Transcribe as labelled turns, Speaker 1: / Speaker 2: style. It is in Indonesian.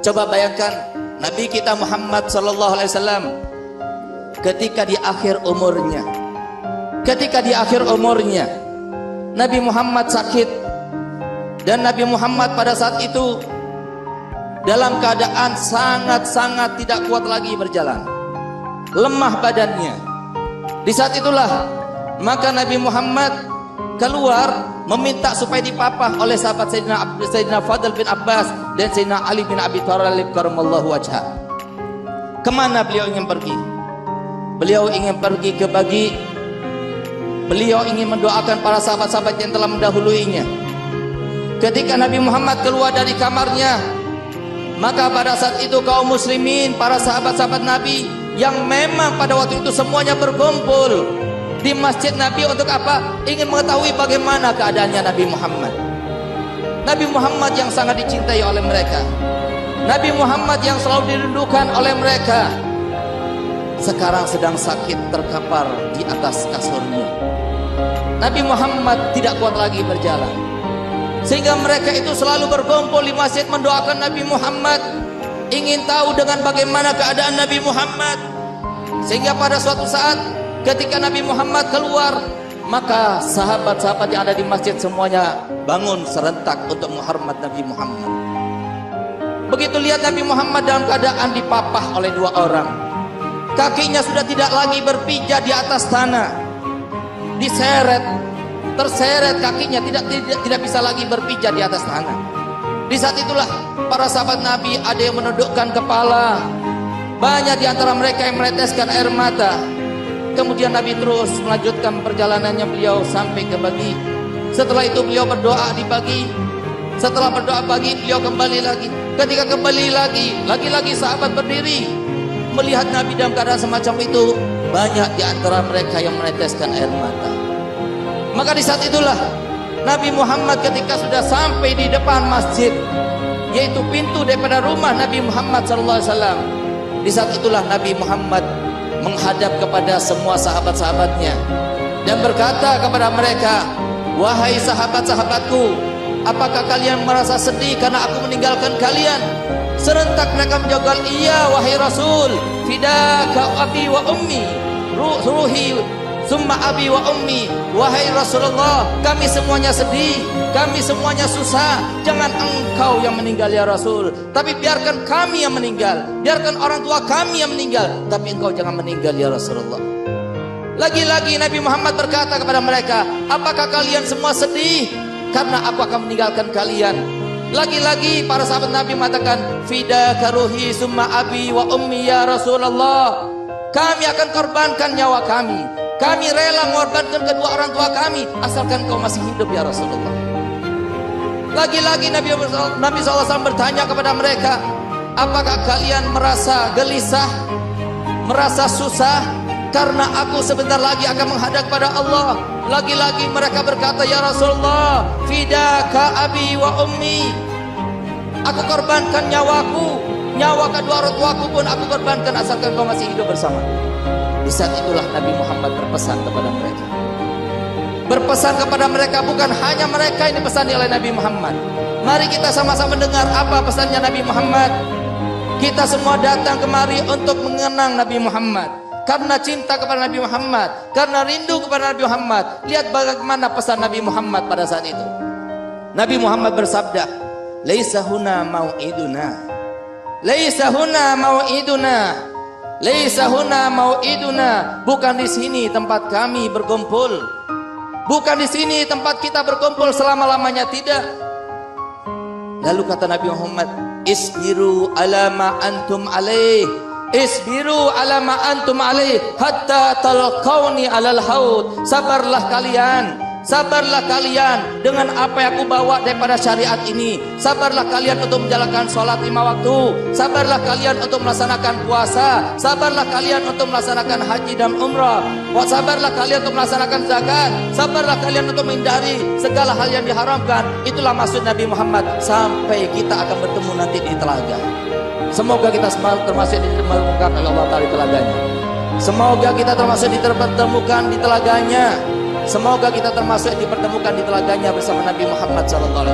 Speaker 1: Coba bayangkan Nabi kita Muhammad sallallahu alaihi wasallam ketika di akhir umurnya Nabi Muhammad sakit, dan Nabi Muhammad pada saat itu dalam keadaan sangat-sangat tidak kuat lagi berjalan, lemah badannya. Di saat itulah maka Nabi Muhammad keluar meminta supaya dipapah oleh sahabat Sayyidina Fadl bin Abbas dan Sayyidina Ali bin Abi Thalib karamallahu wajhah. Kemana beliau ingin pergi? Beliau ingin pergi ke Baqi. Beliau ingin mendoakan para sahabat-sahabat yang telah mendahuluinya. Ketika Nabi Muhammad keluar dari kamarnya, maka pada saat itu kaum muslimin, para sahabat-sahabat Nabi yang memang pada waktu itu semuanya berkumpul di masjid Nabi untuk apa? Ingin mengetahui bagaimana keadaannya Nabi Muhammad. Nabi Muhammad yang sangat dicintai oleh mereka, Nabi Muhammad yang selalu dirindukan oleh mereka, sekarang sedang sakit terkapar di atas kasurnya. Nabi Muhammad tidak kuat lagi berjalan, sehingga mereka itu selalu berkumpul di masjid mendoakan Nabi Muhammad, ingin tahu dengan bagaimana keadaan Nabi Muhammad. Sehingga pada suatu saat ketika Nabi Muhammad keluar, maka sahabat-sahabat yang ada di masjid semuanya bangun serentak untuk menghormat Nabi Muhammad. Begitu lihat Nabi Muhammad dalam keadaan dipapah oleh dua orang, kakinya sudah tidak lagi berpijak di atas tanah, terseret kakinya, tidak bisa lagi berpijak di atas tanah. Di saat itulah para sahabat Nabi ada yang menundukkan kepala, banyak di antara mereka yang meneteskan air mata. Kemudian Nabi terus melanjutkan perjalanannya beliau sampai ke Baqi. Setelah itu beliau berdoa di Baqi. Setelah berdoa Baqi, beliau kembali lagi. Ketika kembali lagi sahabat berdiri melihat Nabi dalam keadaan semacam itu. Banyak di antara mereka yang meneteskan air mata. Maka di saat itulah Nabi Muhammad ketika sudah sampai di depan masjid, yaitu pintu daripada rumah Nabi Muhammad SAW, di saat itulah Nabi Muhammad menghadap kepada semua sahabat-sahabatnya dan berkata kepada mereka, "Wahai sahabat-sahabatku, apakah kalian merasa sedih karena aku meninggalkan kalian?" Serentak mereka menjawab, "Iya wahai Rasul, fidaka abi wa ummi, ruhi summa abi wa ummi." Wahai Rasulullah, kami semuanya sedih, kami semuanya susah. Jangan engkau yang meninggal ya Rasul, tapi biarkan kami yang meninggal, biarkan orang tua kami yang meninggal, tapi engkau jangan meninggal ya Rasulullah. Lagi-lagi Nabi Muhammad berkata kepada mereka, "Apakah kalian semua sedih karena aku akan meninggalkan kalian?" Lagi-lagi para sahabat Nabi mengatakan, "Fidaka ruhi summa abi wa ummi ya Rasulullah." Kami akan korbankan nyawa kami, kami rela mengorbankan kedua orang tua kami, asalkan kau masih hidup ya Rasulullah. Lagi-lagi Nabi SAW bertanya kepada mereka, "Apakah kalian merasa gelisah, merasa susah karena aku sebentar lagi akan menghadap kepada Allah?" Lagi-lagi mereka berkata, "Ya Rasulullah, fidaka abi wa ummi." Aku korbankan nyawaku, nyawa kedua orang tuaku pun aku korbankan asalkan kau masih hidup bersama. Di saat itulah Nabi Muhammad berpesan kepada mereka. Berpesan kepada mereka, bukan hanya mereka ini pesan oleh Nabi Muhammad. Mari kita sama-sama dengar apa pesannya Nabi Muhammad. Kita semua datang kemari untuk mengenang Nabi Muhammad, karena cinta kepada Nabi Muhammad, karena rindu kepada Nabi Muhammad. Lihat bagaimana pesan Nabi Muhammad pada saat itu. Nabi Muhammad bersabda, "Laisa huna mau'iduna, laisa huna mau'iduna, laisa huna mau'iduna." Bukan di sini tempat kami berkumpul, bukan di sini tempat kita berkumpul selama-lamanya, tidak. Lalu kata Nabi Muhammad, "Isbiru ala ma antum alaih, isbiru ala ma antum alaih hatta talqauni alal haud." Sabarlah kalian dengan apa yang aku bawa daripada syariat ini. Sabarlah kalian untuk menjalankan sholat 5 waktu. Sabarlah kalian untuk melaksanakan puasa. Sabarlah kalian untuk melaksanakan haji dan umrah. Sabarlah kalian untuk melaksanakan zakat. Sabarlah kalian untuk menghindari segala hal yang diharamkan. Itulah maksud Nabi Muhammad, sampai kita akan bertemu nanti di telaga. Semoga kita termasuk dipertemukan oleh Allah Ta'ala di telaganya. Semoga kita termasuk dipertemukan di telaganya. Semoga kita termasuk dipertemukan di telaganya bersama Nabi Muhammad SAW.